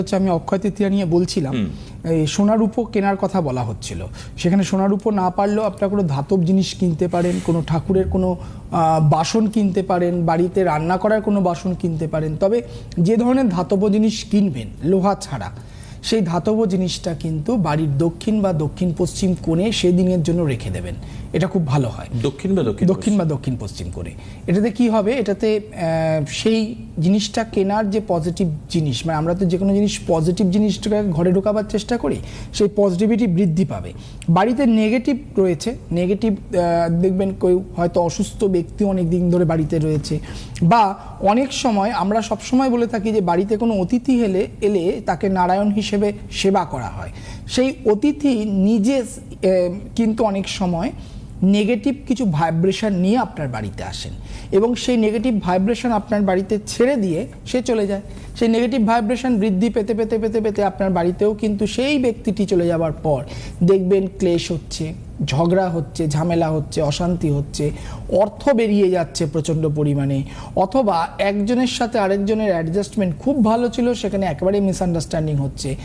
হচ্ছে আমি অক্ষয় তৃতীয়া নিয়ে বলছিলাম, এই সোনা রূপো কেনার কথা বলা হচ্ছিল। সেখানে সোনা রূপো না পারলেও আপনারা কোনো ধাতব জিনিস কিনতে পারেন, কোনো ঠাকুরের কোনো বাসন কিনতে পারেন, বাড়িতে রান্না করার কোনো বাসন কিনতে পারেন। তবে যে ধরনের ধাতব জিনিস কিনবেন লোহা ছাড়া, সেই ধাতব জিনিসটা কিন্তু বাড়ির দক্ষিণ বা দক্ষিণ পশ্চিম কোণে সেদিনের জন্য রেখে দেবেন। এটা খুব ভালো হয়। দক্ষিণ বা দক্ষিণ পশ্চিম করে এটাতে কি হবে, এটাতে সেই জিনিসটা কেনার যে পজিটিভ জিনিস, মানে আমরা তো যে কোনো জিনিস পজিটিভ জিনিসটাকে ঘরে ঢোকাবার চেষ্টা করি, সেই পজিটিভিটি বৃদ্ধি পাবে। বাড়িতে নেগেটিভ রয়েছে, নেগেটিভ দেখবেন কেউ হয়তো অসুস্থ ব্যক্তি অনেক দিন ধরে বাড়িতে রয়েছে, বা অনেক সময় আমরা সবসময় বলে থাকি যে বাড়িতে কোনো অতিথি এলে তাকে নারায়ণ হিসেবে সেবা করা হয়। সেই অতিথি নিজে কিন্তু অনেক সময় নেগেটিভ কিছু ভাইব্রেশন নিয়ে আপনার বাড়িতে আসেন এবং সেই নেগেটিভ ভাইব্রেশন আপনার বাড়িতে ছেড়ে দিয়ে সে চলে যায়। সেই নেগেটিভ ভাইব্রেশন বৃদ্ধি পেতে পেতে পেতে পেতে আপনার বাড়িতেও কিন্তু সেই ব্যক্তিটি চলে যাওয়ার পর দেখবেন ক্লেশ হচ্ছে, ঝগড়া হচ্ছে, ঝামেলা হচ্ছে, অশান্তি হচ্ছে, অর্থ বেরিয়ে যাচ্ছে প্রচণ্ড পরিমাণে, অথবা একজনের সাথে আরেকজনের অ্যাডজাস্টমেন্ট খুব ভালো ছিল, সেখানে একেবারে মিসআন্ডারস্ট্যান্ডিং হচ্ছে।